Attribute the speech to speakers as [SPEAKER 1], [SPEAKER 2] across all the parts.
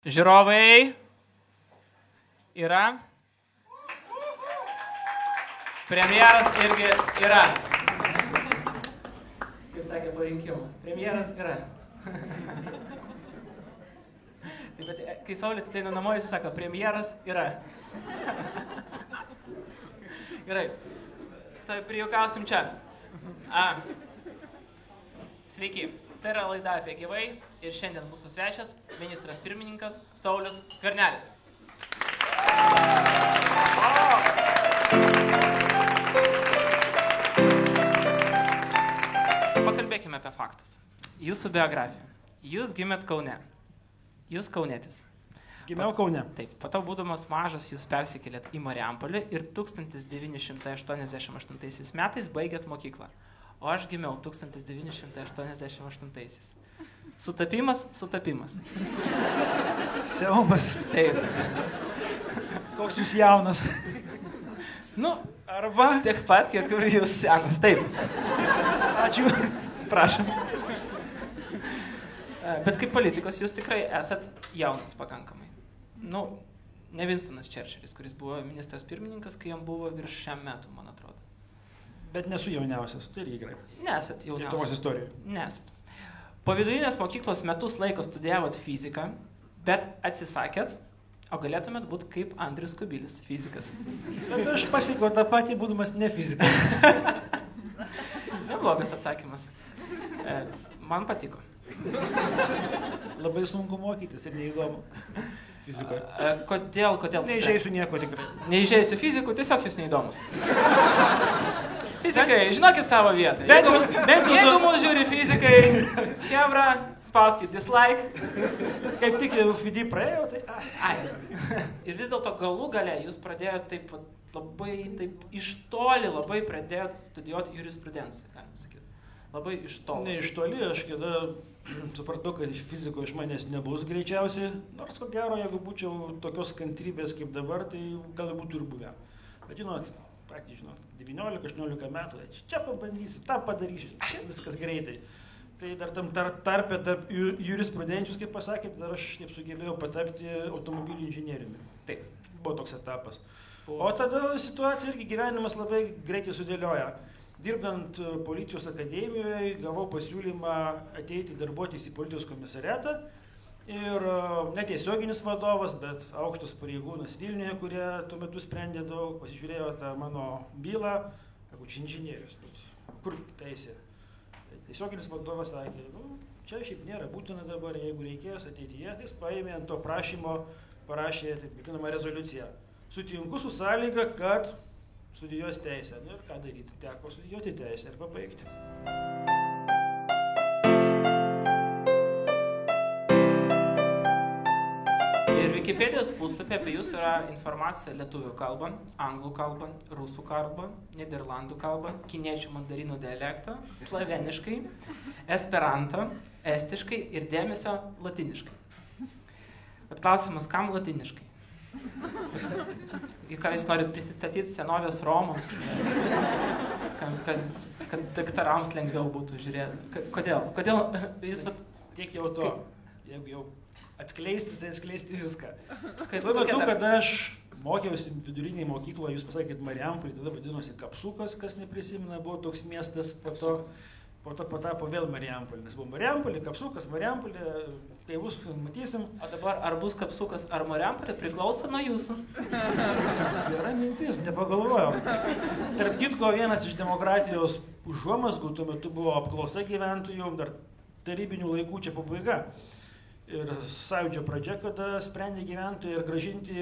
[SPEAKER 1] Žiūrovai yra. Premjeras irgi yra. Kaip sakė po rinkimų. Premjeras yra. Taip, bet kai Saulis ateina namo, jis sako, premjeras yra. Gerai. Tai prijuokausim čia. Sveiki. Tai yra laida apie gyvai ir šiandien mūsų svečias, ministras pirmininkas Saulius Skvernelis. Pakalbėkime apie faktus. Jūsų biografija. Jūs gimėt Kaune. Jūs kaunietis.
[SPEAKER 2] Gimiau Kaune.
[SPEAKER 1] Taip, po to būdamas mažas jūs persikėlėt į Marijampolį ir 1988 metais baigėt mokyklą. O aš gimiau 1988. Sutapimas.
[SPEAKER 2] Siaumas.
[SPEAKER 1] Taip.
[SPEAKER 2] Koks jūs jaunas.
[SPEAKER 1] Nu,
[SPEAKER 2] Arba.
[SPEAKER 1] tiek pat, kiek ir jūs senas. Taip.
[SPEAKER 2] Ačiū.
[SPEAKER 1] Prašom. Bet kaip politikos jūs tikrai esat jaunas pakankamai. Nu, ne Winstonas Churchillis, kuris buvo ministras pirmininkas, kai jam buvo virš 100 metų, man atrodo.
[SPEAKER 2] Bet nesu jauniausias, tai irgi gerai.
[SPEAKER 1] Nesat jauniausias.
[SPEAKER 2] Lietuvos istorijoje.
[SPEAKER 1] Nesat. Po vidurinės mokyklos metus laiko studijavot fiziką, bet atsisakėt, o galėtumėt būti kaip Andrius Kubilius, fizikas.
[SPEAKER 2] Bet aš pasiekiau tą patį, būdamas ne fizikas.
[SPEAKER 1] Neblogas atsakymas. Man patiko.
[SPEAKER 2] Labai sunku mokytis ir neįdomu fizikoje.
[SPEAKER 1] Kodėl?
[SPEAKER 2] Neižeisiu nieko tikrai.
[SPEAKER 1] Neižeisiu fizikų, tiesiog jūs neįdomus. Fizikai, žinokit savo vietą. Jeigu mūsų žiūri fizikai, kebra, spauskit dislike.
[SPEAKER 2] Kaip tik jau FIDI praėjau, tai...
[SPEAKER 1] Ai. Ir vis dėlto galų gale jūs pradėjote taip labai taip iš toli, labai pradėjote studijuoti jurisprudenciją, galima sakyti. Labai iš toli.
[SPEAKER 2] Ne iš toli, aš kada supratau, kad fiziko iš manęs nebus greičiausiai, nors ko gero, jeigu būčiau tokios kantrybės kaip dabar, tai gal būtų ir buvę. Bet žinot, 19-18 metų, čia pabandysiu, tą padarysiu, čia viskas greitai. Tai dar tam tarpe tarp jurisprudencijos, kaip pasakėte, dar aš taip sugebėjau patapti automobilių inžinieriumi.
[SPEAKER 1] Taip.
[SPEAKER 2] Buvo toks etapas. O tada situacija irgi gyvenimas labai greitai sudėlioja. Dirbdant policijos akademijoje, gavau pasiūlymą ateiti darbuotis į policijos komisariatą ir netiesioginis vadovas, bet aukštas pareigūnas Vilniuje, kurie tuo metu sprendė daug, pasižiūrėjo tą mano bylą, kaip inžinierius, kur teisė. Tiesioginis vadovas sakė, čia šiaip nėra būtina dabar, jeigu reikės ateityje, jis paėmė ant to prašymo, parašė taip vadinamą rezoliuciją. Sutinku su sąlyga, kad studijuos teisę. Nu ir ką daryti? Teko studijuoti teisę ir pabaigti.
[SPEAKER 1] Ir Wikipedijos puslapį apie jūs yra informacija lietuvių kalba, anglų kalba, rusų kalba, nyderlandų kalba, kiniečių mandarinų dialektą, sloveniškai, esperanto, estiškai ir dėmesio latiniškai. Bet klausimas, kam latiniškai? Į ką jūs norit prisistatyti senovės Romams, kad daktarams lengviau būtų žiūrėti. Kodėl jūs...
[SPEAKER 2] Tiek jau to, jeigu jau atskleisti, tai atskleisti viską. Tuo metu, kada aš mokiausi vidurinėje mokykloje, jūs pasakėt Marijampolė, tada vadinosi Kapsukas, kas neprisimena, buvo toks miestas, po to patapo vėl Marijampolė, nes buvo Marijampolė, Kapsukas, Marijampolė, tai bus, matysim.
[SPEAKER 1] O dabar ar bus Kapsukas ar Marijampolė priklauso nuo jūsų?
[SPEAKER 2] Gera mintis, nepagalvojau. Tarp kitko, vienas iš demokratijos užuomazgų tuo metu buvo apklausa gyventojų, dar tarybinių laikų čia pabaiga. Ir sąjūdžio pradžia, kada sprendė gyventojai ir gražinti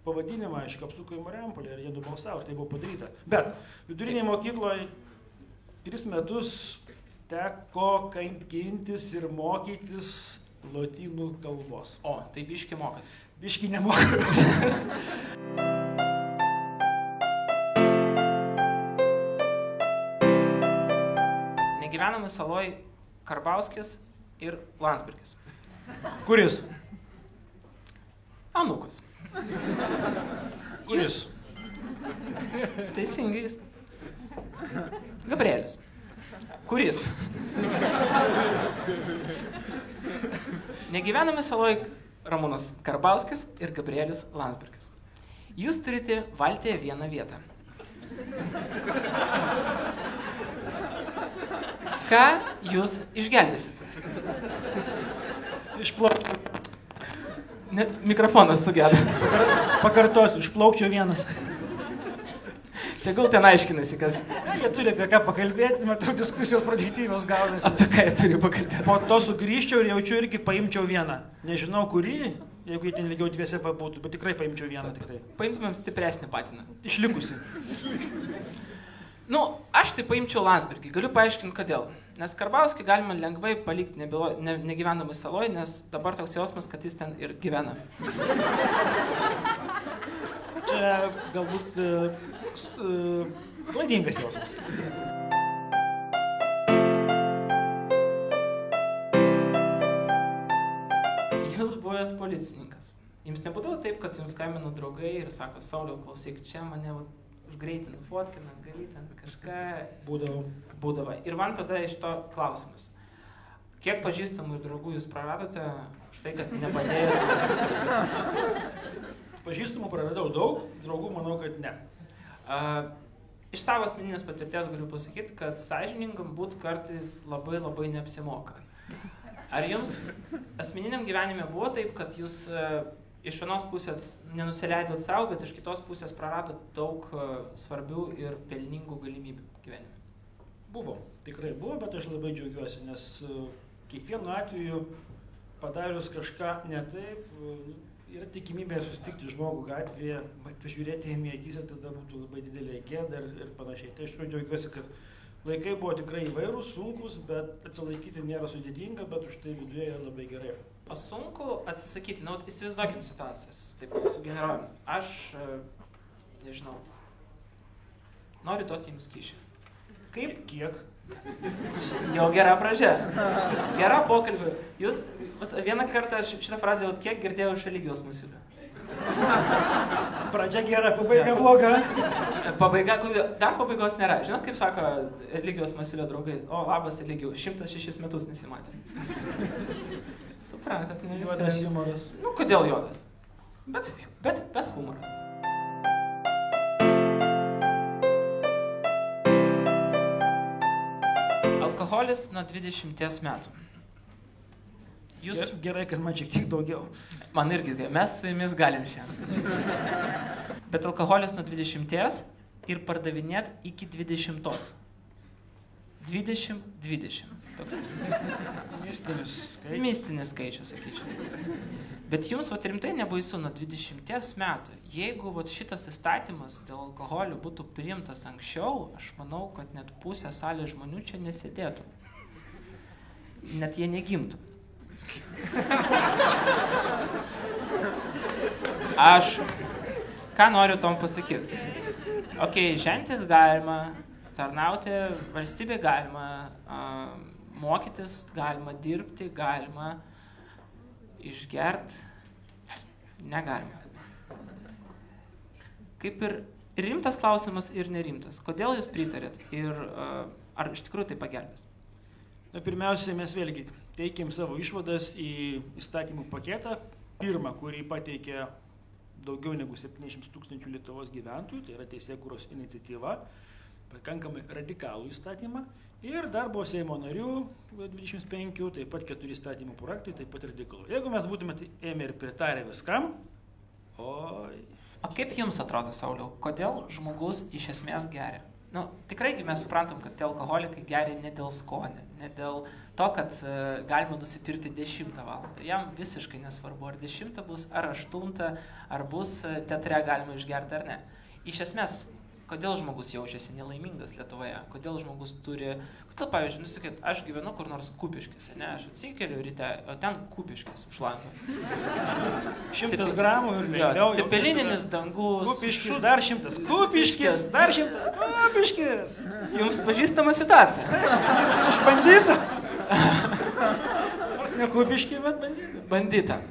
[SPEAKER 2] pavadinimą iš Kapsuko į Marijampolę ir jie nubalsavo, ir tai buvo padaryta. Bet vidurinėje mokykloje 3 metus teko kankintis ir mokytis lotynų kalbos.
[SPEAKER 1] O, tai biški mokat.
[SPEAKER 2] Biški nemokat.
[SPEAKER 1] Negyvenamai saloj Karbauskis ir Landsbergis.
[SPEAKER 2] Kuris?
[SPEAKER 1] Anūkas.
[SPEAKER 2] Kuris?
[SPEAKER 1] Teisingai. Gabrielius. Kuris? Negyvenamai saloj Ramūnas Karbauskis ir Gabrielius Landsbergis. Jūs turite valtyje vieną vietą. Ką jūs išgelbėsite?
[SPEAKER 2] Išplaukčiau.
[SPEAKER 1] Net mikrofonas sugeda.
[SPEAKER 2] Pakartosiu, išplaukčiau vienas.
[SPEAKER 1] Tegul ten aiškinasi, kas.
[SPEAKER 2] Jie turi apie ką pakalbėti, matau, diskusijos produktyvios gaunasi.
[SPEAKER 1] Apie ką jie turi pakalbėti?
[SPEAKER 2] Po to sugrįžčiau ir jaučiu irgi paimčiau vieną. Nežinau kurį, jeigu jie ten lygiau dviese pabūtų, bet tikrai paimčiau vieną. Tikrai.
[SPEAKER 1] Paimtumėm stipresnį patiną.
[SPEAKER 2] Išlikusi.
[SPEAKER 1] Nu, aš tai paimčiau Landsbergį, galiu paaiškinti kodėl. Nes Karbauskį galima lengvai palikti negyvenamai saloj, nes dabar toks jausmas, kad jis ten ir gyvena.
[SPEAKER 2] Čia galbūt klaidingas jausmas.
[SPEAKER 1] Jūs buvęs policininkas. Jums nebūdavo taip, kad jums skambino draugai ir sako, Sauliau, klausyk, čia mane užgreitina, fotkina, gali ten kažką. Būdavo. Ir man tada iš to klausimas. Kiek pažįstamų ir draugų jūs praradote už tai, kad nepadėjote?
[SPEAKER 2] Pažįstamų praradau daug, draugų manau, kad ne.
[SPEAKER 1] Iš savo asmeninės patirties galiu pasakyti, kad sąžiningam būt kartais labai labai neapsimoka. Ar jums asmeniniam gyvenime buvo taip, kad jūs iš vienos pusės nenusileidot savo, bet iš kitos pusės praradot daug svarbių ir pelningų galimybių gyvenime?
[SPEAKER 2] Buvo, tikrai buvo, bet aš labai džiaugiuosi, nes kiekvienu atveju padarius kažką ne taip, yra tikimybė susitikti žmogų gatvėje, pažiūrėti jam į akis ir tada būtų labai didelė gėda ir panašiai. Tai aš džiaugiuosi, kad laikai buvo tikrai įvairūs, sunkus, bet atsilaikyti nėra sudėtinga, bet už tai viduje yra labai gerai.
[SPEAKER 1] O sunku atsisakyti, nu, įsivaizduokim situacijas, taip, su generolinu. Aš, nežinau, noriu duoti jums kyšį.
[SPEAKER 2] Kaip? Kiek?
[SPEAKER 1] Jau gera pradžia. Gera pokalbė. Jūs, vieną kartą šitą frazę, kiek girdėjau iš Eligijos Masiulio?
[SPEAKER 2] Pradžia gera, pabaiga bloga.
[SPEAKER 1] Pabaiga, dar pabaigos nėra. Žinot, kaip sako Eligijos Masiulio draugai? O, labas Eligijau, 106 metus nesimatė. Suprantat, ne visi.
[SPEAKER 2] Juodas humoras.
[SPEAKER 1] Nu, kodėl juodas? Bet humoras. Alkoholis nuo 20 metų. Jūs...
[SPEAKER 2] Gerai, kad man šiek tiek daugiau.
[SPEAKER 1] Man irgi, mes su jumis galim šiandien. Bet alkoholis nuo 20 ir pardavinėt iki 20. 20. Toks. Mistinis skaičius, sakyčiau. Bet jums rimtai nebaisu nuo 20 metų. Jeigu šitas įstatymas dėl alkoholio būtų priimtas anksčiau, aš manau, kad net pusė salės žmonių čia nesėdėtų. Net jie negimtų. Aš ką noriu tom pasakyti? Žentis galima, tarnauti valstybė galima, mokytis galima, dirbti galima, išgert negalima. Kaip ir rimtas klausimas ir nerimtas. Kodėl jūs pritarėt ir ar iš tikrųjų tai pagelbės?
[SPEAKER 2] Na, pirmiausia, mes vėlgi teikėm savo išvadas į įstatymų paketą. Pirmą, kurį pateikė daugiau negu 700 000 Lietuvos gyventojų, tai yra teisėkūros iniciatyva, pakankamai radikalų įstatymą. Ir dar buvo Seimo narių 25, taip pat 4 įstatymų projektai, taip pat radikalų. Jeigu mes būtume ėmę ir pritarę viskam, oi.
[SPEAKER 1] O kaip jums atrodo, Sauliau, kodėl žmogus iš esmės geria? Nu, tikrai mes suprantam, kad tie alkoholikai geria ne dėl skonio, ne dėl to, kad galima nusipirkti 10 valandą. Jam visiškai nesvarbu, ar 10 bus, ar 8, ar bus teatre galima išgerti ar ne. Iš esmės, kodėl žmogus jaučiasi nelaimingas Lietuvoje? Kodėl žmogus turi... Kodėl, pavyzdžiui, nusakyt, aš gyvenu kur nors Kupiškėse, ne? Aš atsikeliu ryte, o ten Kupiškės už lango.
[SPEAKER 2] 100 gramų ir vėliau.
[SPEAKER 1] Cepelininis dangus.
[SPEAKER 2] Kupiškis, dar 100. Kupiškis, dar 100. Kupiškis.
[SPEAKER 1] Jums pažįstama situacija.
[SPEAKER 2] Aš bandita. Nors ne Kupiškį, bet bandita.
[SPEAKER 1] Bandita.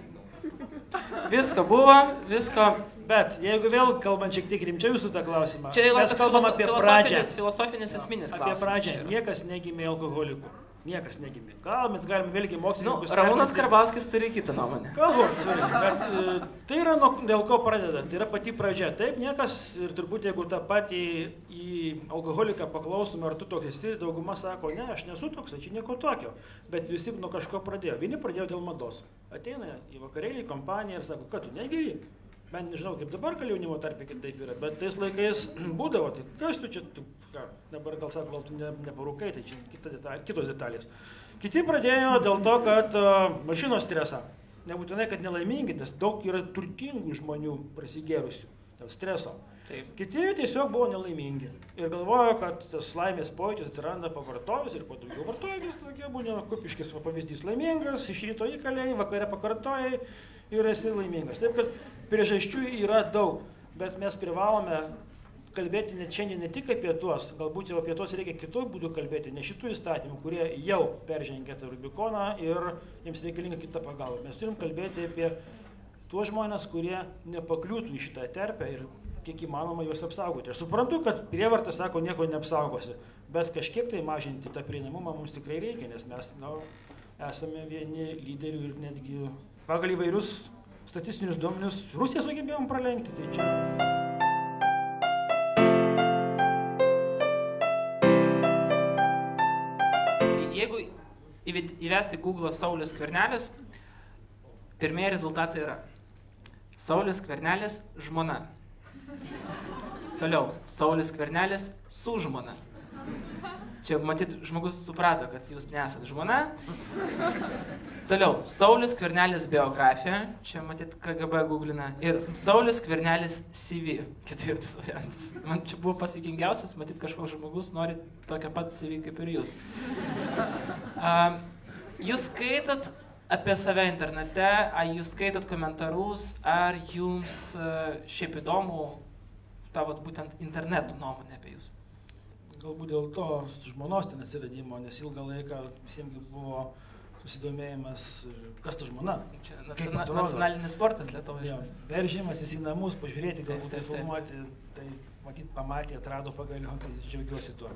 [SPEAKER 1] Visko buvo, visko...
[SPEAKER 2] Bet jeigu vėl kalbant šiek tiek rimčiau jūsų tą klausimą,
[SPEAKER 1] čia
[SPEAKER 2] mes kalbam apie pradžią.
[SPEAKER 1] Filosofinis esminis klausimas.
[SPEAKER 2] Apie pradžią. Niekas negimė alkoholikų. Niekas negimė. Gal mes galime vėlgi mokslininkus...
[SPEAKER 1] Ramūnas Karbauskis turi kitą nuomonę.
[SPEAKER 2] Galbūt, bet tai yra dėl ko pradeda, tai yra pati pradžia. Taip, niekas ir turbūt jeigu tą patį į alkoholiką paklaustume, ar tu toks esi, dauguma sako, ne, aš nesu toks, čia nieko tokio. Bet visi nuo kažko pradėjo. Vieni pradėjo dėl mados. Ateina į vakarėlį, kompaniją ir sako, kad tu negeri. Bent nežinau, kaip dabar gal jaunimo tarpe kitaip yra, bet tais laikais būdavo, tai kas tu čia, dabar gal sako, gal tu neparūkai, tai čia kitos detalės. Kiti pradėjo dėl to, kad mašinos stresą. Nebūtinai, kad nelaimingi, nes daug yra turtingų žmonių prasigėrusių dėl streso. Taip. Kiti tiesiog buvo nelaimingi ir galvojo, kad tas laimės pojūtis atsiranda pavartojus ir kuo daugiau vartojus, tokie būna kupiškis pavyzdys laimingas, iš ryto įkaliai, vakare pakartojai ir esi laimingas. Taip, kad priežasčių yra daug, bet mes privalome kalbėti net šiandien ne tik apie tuos, galbūt jau apie tuos reikia kitų būdų kalbėti, ne šitų įstatymų, kurie jau peržengė tą Rubikoną ir jiems reikalinga kita pagalba. Mes turim kalbėti apie tuos žmonės, kurie nepakliūtų į šitą terpę ir kiek įmanoma juos apsaugoti. Aš suprantu, kad prievarta, sako, nieko neapsaugosi, bet kažkiek tai mažinti tą prieinamumą mums tikrai reikia, nes mes esame vieni lyderių ir netgi pagal įvairius statistinius duomenius Rusiją sugebėjom pralenkti. Tai čia.
[SPEAKER 1] Jeigu įvesti Google Saulius Skvernelis, pirmieji rezultatai yra Saulius Skvernelis žmona. Toliau, Saulius Skvernelis su žmona. Čia matyt, žmogus suprato, kad jūs nesat žmona. Toliau, Saulius Skvernelis biografija. Čia matyt, KGB googlina. Ir Saulius Skvernelis CV. Ketvirtas variantas. Man čia buvo pasikingiausias, matyt, kažkoks žmogus nori tokią pat CV kaip ir jūs. Jūs skaitot apie save internete, ar jūs skaitot komentarus, ar jums šiaip įdomu tavo būtent interneto nuomonė apie jūs?
[SPEAKER 2] Galbūt dėl to žmonos ten atsiradimo, nes ilgą laiką visiems buvo susidomėjimas, kas ta žmona.
[SPEAKER 1] Čia nacionalinis sportas Lietuvoje.
[SPEAKER 2] Veržimas į namus, pažiūrėti, galbūt tai filmuoti, tai matyt, pamatė, atrado pagaliau, tai džiaugiuosi tuo.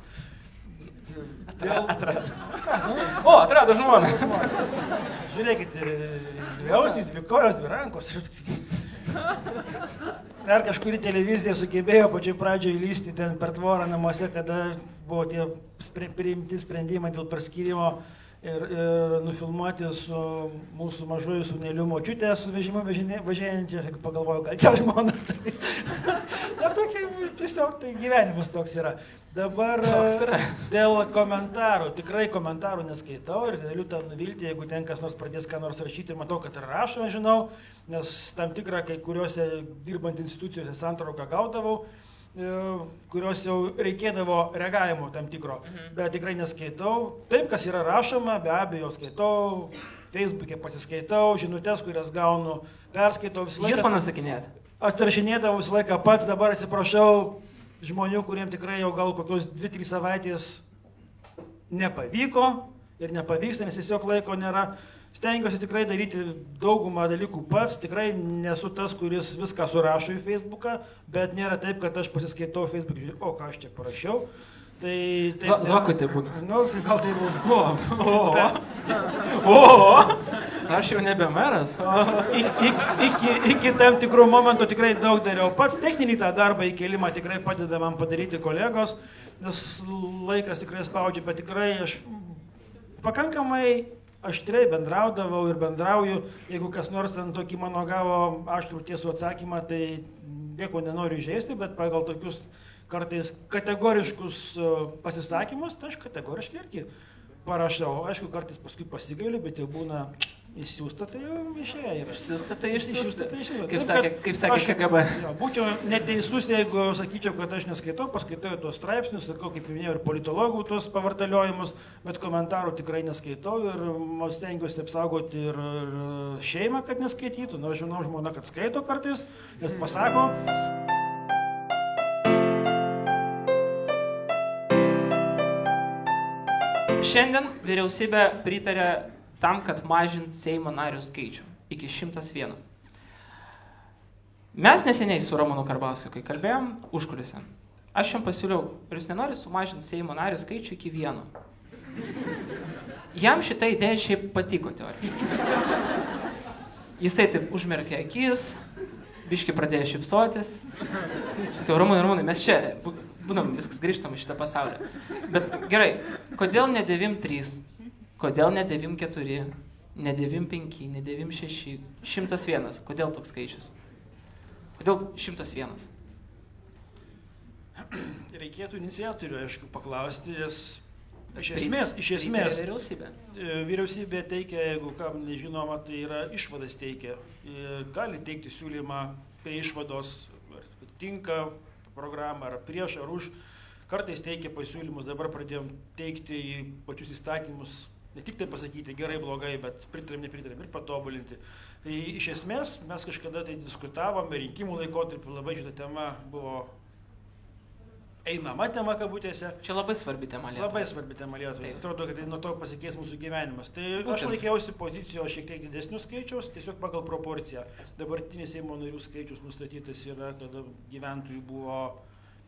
[SPEAKER 1] Atrado žmoną.
[SPEAKER 2] Žiūrėkite, dvi ausys, dvi kojos, dvi rankos. Dar kažkuri televizija sugebėjo pačioj pradžioje įlysti ten per tvorą namuose, kada buvo tie priimti sprendimai dėl perskyrimo ir nufilmuoti su mūsų mažuoju sūneliu močiutė su vežimu važiuojantį, pagalvojau, gal čia žmona. Tiesiog tai gyvenimas toks yra. Dabar dėl komentarų, tikrai komentarų neskaitau ir galiu tą nuvilti, jeigu ten kas nors pradės ką nors rašyti ir matau, kad rašo, žinau, nes tam tikrą kai kuriuose dirbant institucijose santrauką gaudavau, kurios jau reikėdavo reagavimo tam tikro, bet tikrai neskaitau. Taip, kas yra rašoma, be abejo skaitau, Facebook'e pasiskaitau, žinutės, kurias gaunu, perskaitau visą laiką.
[SPEAKER 1] Jūs man atsakinėjate?
[SPEAKER 2] Atrašinėdavau visą laiką pats, dabar atsiprašau žmonių, kuriems tikrai jau gal kokios 2-3 savaitės nepavyko ir nepavyksta, nes tiesiog laiko nėra. Stengiuosi tikrai daryti daugumą dalykų pats, tikrai nesu tas, kuris viską surašo į Facebooką, bet nėra taip, kad aš pasiskaitau Facebook'e, o ką aš čia parašiau. Tai
[SPEAKER 1] Zvakui tai būna.
[SPEAKER 2] Nu, gal tai būna.
[SPEAKER 1] Aš jau nebe meras.
[SPEAKER 2] Iki tam tikrų momentų tikrai daug dariau. Pats techninį tą darbą įkėlimą tikrai padeda man padaryti kolegos, nes laikas tikrai spaudžia, bet tikrai aš pakankamai aštriai bendraudavau ir bendrauju. Jeigu kas nors ten tokį mano gavo aštrų tiesų atsakymą, tai nieko nenoriu įžeisti, bet pagal tokius kartais kategoriškus pasisakymus, tai aš kategoriškai irgi parašau. Aišku, kartais paskui pasigailiu, bet jau būna išsiųsta, tai jau išėję yra.
[SPEAKER 1] Išsiųsta, tai išsiųsta. Kaip sakė KGB.
[SPEAKER 2] Būčiau neteisus, jeigu sakyčiau, kad aš neskaitau, paskaitau tuos straipsnius, sakau, kaip minėjau, ir politologų tuos pavartaliojimus, bet komentarų tikrai neskaitau ir stengiuosi apsaugoti ir šeimą, kad neskaitytų. Na, žinau, žmona, kad skaito kartais, nes pasako.
[SPEAKER 1] Šiandien vyriausybė pritarė tam, kad mažint Seimo narių skaičių iki 101. Mes neseniai su Ramūnu Karbauskiu, kai kalbėjom, užkulise. Aš jam pasiūliau, ar jūs nenori sumažinti Seimo narių skaičių iki 1? Jam šitą idėją šiaip patiko teoriškai. Jisai taip užmerkė akis, biški pradėjo šypsotis. Sakiau, Ramūnai, mes čia būnam, viskas grįžtam į šitą pasaulį. Bet gerai, kodėl ne 9-3, kodėl ne 9-4, ne 9-5, ne 9-6, 101, kodėl toks skaičius? Kodėl 101?
[SPEAKER 2] Reikėtų iniciatorių, aišku, paklausti, nes iš esmės vyriausybė teikia, jeigu kam nežinoma, tai yra išvadas teikia. Gali teikti siūlymą prie išvados, ar tinka programą, ar prieš, ar už. Kartais teikia pasiūlymus, dabar pradėjom teikti į pačius įstatymus, ne tik tai pasakyti gerai, blogai, bet pritarėm, nepritarėm ir patobulinti. Tai iš esmės mes kažkada tai diskutavome, rinkimų laikotarpiu labai šitą temą buvo einama tema, kabutėse.
[SPEAKER 1] Čia labai svarbi tema Lietuvai.
[SPEAKER 2] Labai svarbi tema Lietuvai. Atrodo, kad nuo to pasikeis mūsų gyvenimas. Tai aš laikiausi pozicijos šiek tiek didesnių skaičiaus, tiesiog pagal proporciją. Dabartinis Seimo narių skaičius nustatytas yra, kada gyventojų buvo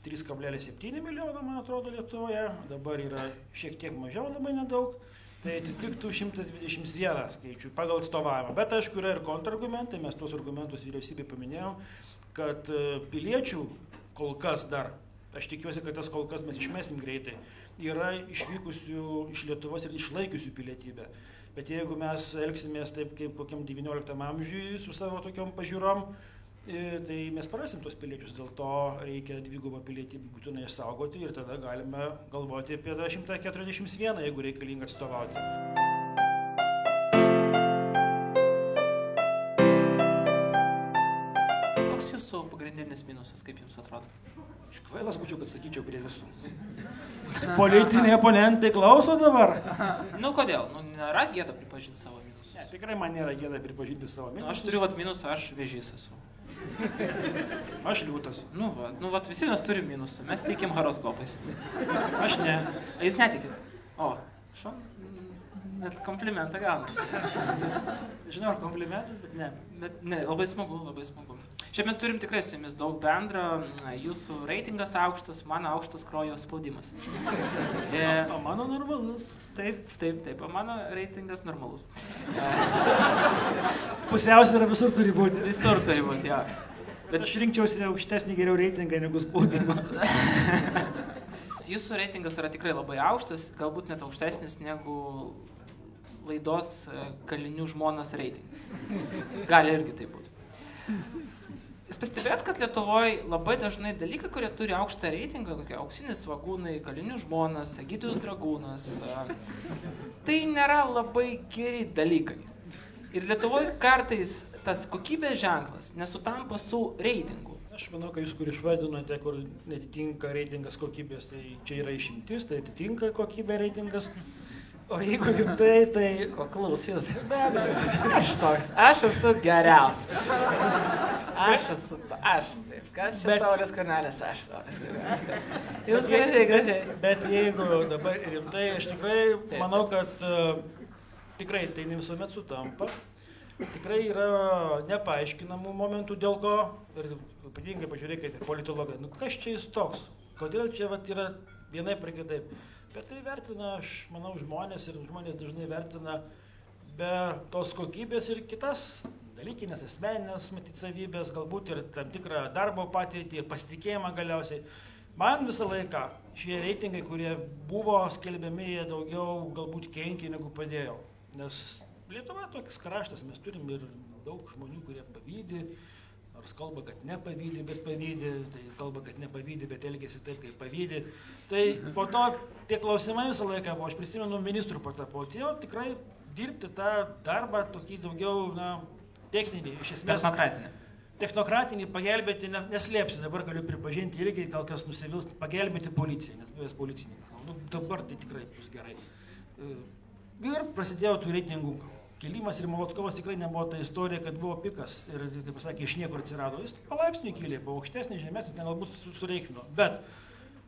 [SPEAKER 2] 3,7 milijono, man atrodo, Lietuvoje. Dabar yra šiek tiek mažiau, labai nedaug. Tai atitiktų 121 skaičių pagal atstovavimą. Bet aišku, yra ir kontrargumentai, mes tuos argumentus vyriausybė paminėjom, kad piliečių kol kas dar, aš tikiuosi, kad tas kol kas mes išmesim greitai, yra išvykusių iš Lietuvos ir išlaikiusių pilietybę. Bet jeigu mes elgsimės taip kaip kokiam 19 amžiui su savo tokiom pažiūrom, tai mes prarasim tos piliečius, dėl to reikia dvigubą pilietybę būtinai išsaugoti ir tada galime galvoti apie 141, jeigu reikalinga atstovauti.
[SPEAKER 1] Koks jūsų pagrindinis minusas, kaip jums atrodo?
[SPEAKER 2] Aš kvailas būčiau, kad sakyčiau prie visų. Politiniai oponentai klauso dabar?
[SPEAKER 1] Nu kodėl? Nu, nėra gėda pripažinti savo minusus.
[SPEAKER 2] Ne, tikrai man nėra gėda pripažinti savo minusus.
[SPEAKER 1] Nu, aš turiu minusą, aš vėžys esu.
[SPEAKER 2] Aš liūtas.
[SPEAKER 1] Nu va, visi mes turim minusą, mes tikim horoskopais.
[SPEAKER 2] Aš ne.
[SPEAKER 1] A jūs netikit? O, šo? Net komplimentą gaunat.
[SPEAKER 2] Žinau, komplimentas, bet ne.
[SPEAKER 1] Bet ne, labai smagu, labai smagu. Šiaip mes turim tikrai su jumis daug bendro, jūsų reitingas aukštas, mano aukštas kraujo spaudimas.
[SPEAKER 2] O mano normalus.
[SPEAKER 1] Taip, o mano reitingas normalus.
[SPEAKER 2] Pusiausvyrą visur turi būti.
[SPEAKER 1] Visur turi būti, jo.
[SPEAKER 2] Bet aš rinkčiausi aukštesnį geriau reitingą negu spaudimas.
[SPEAKER 1] Jūsų reitingas yra tikrai labai aukštas, galbūt net aukštesnis negu laidos Kalinių žmonas reitingas. Gali irgi tai būti. Jūs pastebėjot, kad Lietuvoje labai dažnai dalykai, kurie turi aukštą reitingą, kokie Auksinis svagūnai, Kalinių žmonas, Egidijus Dragūnas, tai nėra labai geri dalykai. Ir Lietuvoje kartais tas kokybės ženklas nesutampa su reitingu.
[SPEAKER 2] Aš manau, kad jūs, kur išvadinote, kur netitinka reitingas kokybės, tai čia yra išimtis, tai atitinka kokybė reitingas. O jeigu rimtai, tai...
[SPEAKER 1] Ko klausius? Be abejo. Aš esu geriausias. Aš taip. Kas čia Saulės Skvernelis? Aš Saulės Skvernelis. Jūs gražiai.
[SPEAKER 2] Bet jeigu dabar rimtai, aš tikrai manau, kad tikrai tai ne visuomet sutampa. Tikrai yra nepaaiškinamų momentų dėl ko. Ir ypatingai pažiūrėkite, politologai, nu kas čia jis toks? Kodėl čia vat yra vienaip ir kitaip? Bet tai vertina, aš manau, žmonės ir žmonės dažnai vertina be tos kokybės ir kitas dalykinės, asmeninės matyt savybės, galbūt ir tam tikrą darbo patirtį, pasitikėjimą galiausiai. Man visą laiką šie reitingai, kurie buvo skelbiami, jie daugiau galbūt kenkė negu padėjo. Nes Lietuva toks kraštas, mes turim ir daug žmonių, kurie pavydi. Nors kalba, kad nepavydi, bet pavydi, tai kalba, kad nepavydi, bet elgėsi taip, kaip pavydi. Tai po to tie klausimai visą laiką buvo, aš prisimenu ministrų patapau, atėjau tikrai dirbti tą darbą tokį daugiau, techninį, iš esmės. Technokratinį, pagelbėti, neslėpsiu, dabar galiu pripažinti irgi, gal kas nusivils, pagelbėti policiją, nes buvęs policininkas. Nu, dabar tai tikrai bus gerai. Ir prasidėjo tų reitingų. Kilimas ir Molotkovas tikrai nebuvo ta istorija, kad buvo pikas ir, kaip pasakė, iš niekur atsirado. Jis palaipsniui kilė, buvo aukštesnis, žemesnis, ten galbūt sureikšmino. Bet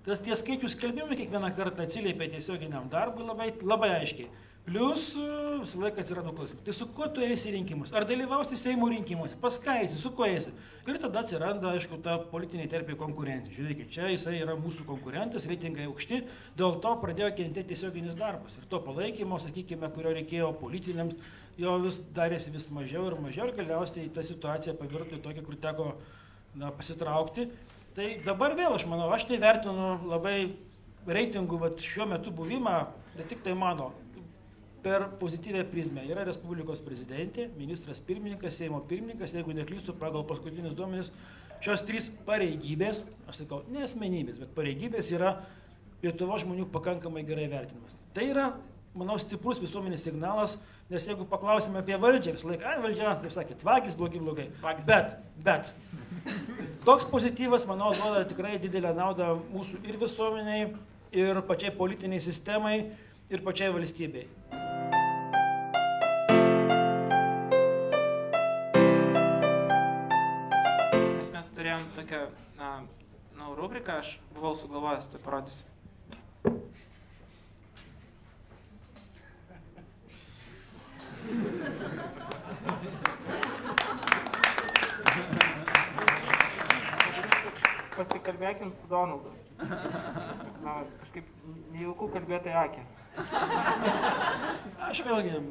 [SPEAKER 2] tie skaičių skelbimai kiekvieną kartą atsiliepė tiesioginiam darbui labai aiškiai. Plius visą laiką atsirado klausimai. Tai su kuo tu eisi rinkimus? Ar dalyvausi Seimo rinkimuose? Pas ką eisi? Su kuo eisi? Ir tada atsiranda, aišku, ta politinė terpė konkurencija. Žiūrėkit, čia jisai yra mūsų konkurentas, reitingai aukšti, dėl to pradėjo kentėti tiesioginis darbas. Ir to palaikymo, sakykime, kurio reikėjo politiniams, jo vis darėsi vis mažiau ir galiausiai ta situacija pavirto į tokią, kur teko pasitraukti. Tai dabar vėl, aš manau, aš tai vertinu labai reitingų šiuo metu buvimą, tai tik tai mano, per pozityvę prizmę. Yra Respublikos prezidentė, ministras pirmininkas, Seimo pirmininkas, jeigu neklystu, pagal paskutinius duomenis, šios 3 pareigybės, aš sakau, ne asmenybės, bet pareigybės yra Lietuvos žmonių pakankamai gerai vertinimas. Tai yra, manau, stiprus visuomenės signalas, nes jeigu paklausime apie valdžią, visą laiką, valdžia, kaip sakė, tvagis blogai. Bet toks pozityvas, manau, duoda tikrai didelę naudą mūsų ir visuomeniai, ir pačiai politiniai sistemai, ir pačiai valstybei.
[SPEAKER 1] Mes turėjom tokią rubriką, aš buvau sugalvojęs, tai parodysiu. Pasikalbėkim su Donaldu. Kažkaip nejauku kalbėti akį.
[SPEAKER 2] Aš vėlgi,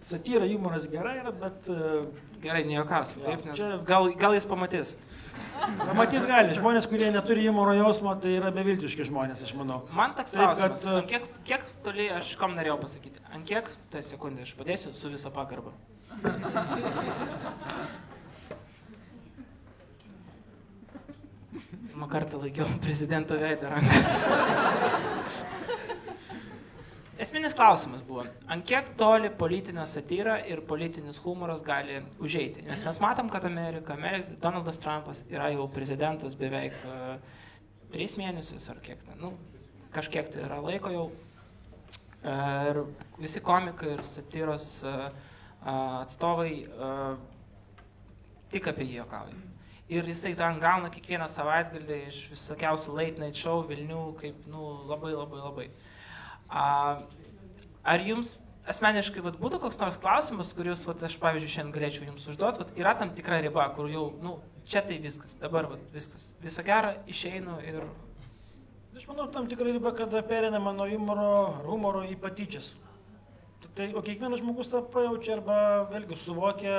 [SPEAKER 2] satyra, humoras gerai yra, bet...
[SPEAKER 1] Gerai, nejuokausim, taip, nes gal jis pamatys.
[SPEAKER 2] Matyt gali, žmonės, kurie neturi humoro jausmo, tai yra beviltiški žmonės, aš manau.
[SPEAKER 1] Man toks klausimas, kiek toli aš kam norėjau pasakyti, ant kiek, tai sekundė, aš padėsiu su visą pagarbą. Pirmą kartą laikiau prezidento veidą rankas. Esminis klausimas buvo, ant kiek toli politinė satyra ir politinis humoras gali užeiti. Nes mes matom, kad Amerika, Donaldas Trumpas yra jau prezidentas beveik 3 mėnesius ar kiek ten, kažkiek tai yra laiko jau. Ir visi komikai ir satyros atstovai tik apie jį juokauja. Ir jisai ten gauna kiekvieną savaitgalį iš visokiausių late night show Vilnių, kaip, labai. Ar jums asmeniškai būtų koks nors klausimas, kuriuos aš, pavyzdžiui, šiandien galėčiau jums užduoti, yra tam tikra riba, kur jau, čia tai viskas, dabar viskas, visą gerą, išeinu ir...
[SPEAKER 2] Aš manau, tam tikra riba, kada pereinama nuo humoro į patyčias. O kiekvienas žmogus tą pajaučia arba vėlgi suvokia,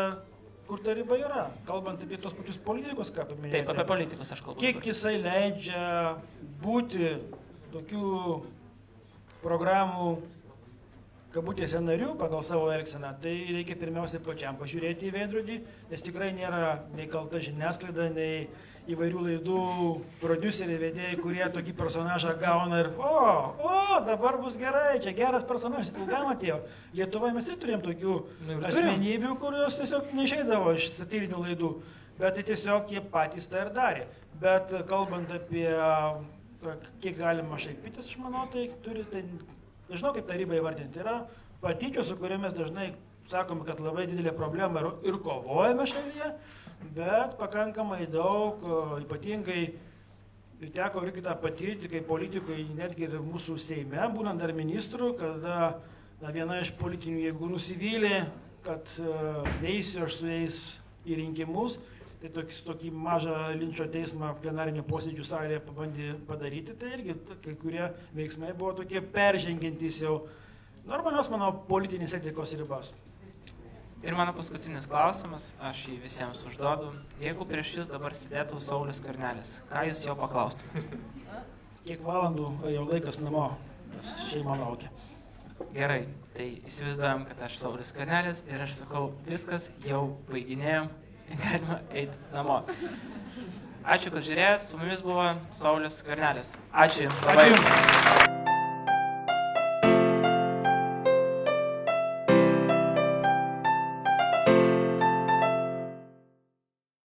[SPEAKER 2] kur ta riba yra, kalbant apie tos pačius politikus, ką paminėjote.
[SPEAKER 1] Taip, apie politikus aš kalbu.
[SPEAKER 2] Kiek jisai leidžia būti tokių programų kabutėse narių pagal savo elgseną, tai reikia pirmiausia pačiam pažiūrėti į veidrodį, nes tikrai nėra nei kalta žiniasklaida, nei įvairių laidų prodiuseriai, vedėjai, kurie tokį personažą gauna ir dabar bus gerai, čia geras personažas, ilgam atėjo. Lietuvoje mes ir turėjom tokių asmenybių, kurios tiesiog neišeidavo iš satyrinių laidų, bet tai tiesiog jie patys tą ir darė. Bet kalbant apie kiek galima šaipytis, aš manau, tai turi, nežinau kaip tą ribą įvardinti, yra patyčios, su kuriomis dažnai sakome, kad labai didelė problema ir kovojame šalyje, bet pakankamai daug, ypatingai teko irgi tą patirti, kaip politikui, netgi ir mūsų Seime, būnant dar ministrų, kada viena iš politinių jėgų nusivylė, kad neįsiu aš su jais į rinkimus. Tai tokį mažą linčo teismą plenarinių posėdžių salėje pabandė padaryti, tai irgi kai kurie veiksmai buvo tokie peržengiantys jau normalios, manau, politinės etikos ribas.
[SPEAKER 1] Ir mano paskutinis klausimas, aš jį visiems užduodu. Jeigu prieš jūs dabar sėdėtų Saulius Skvernelis, ką jūs jo paklaustumėt?
[SPEAKER 2] Kiek valandų jau laikas namo, nes šeima laukia.
[SPEAKER 1] Gerai, tai įsivaizduojam, kad aš Saulius Skvernelis ir aš sakau, viskas, jau baiginėjom. Galima eiti namo. Ačiū, kad žiūrėjot, su mumis buvo Saulius Skvernelis. Ačiū jums labai. Ačiū.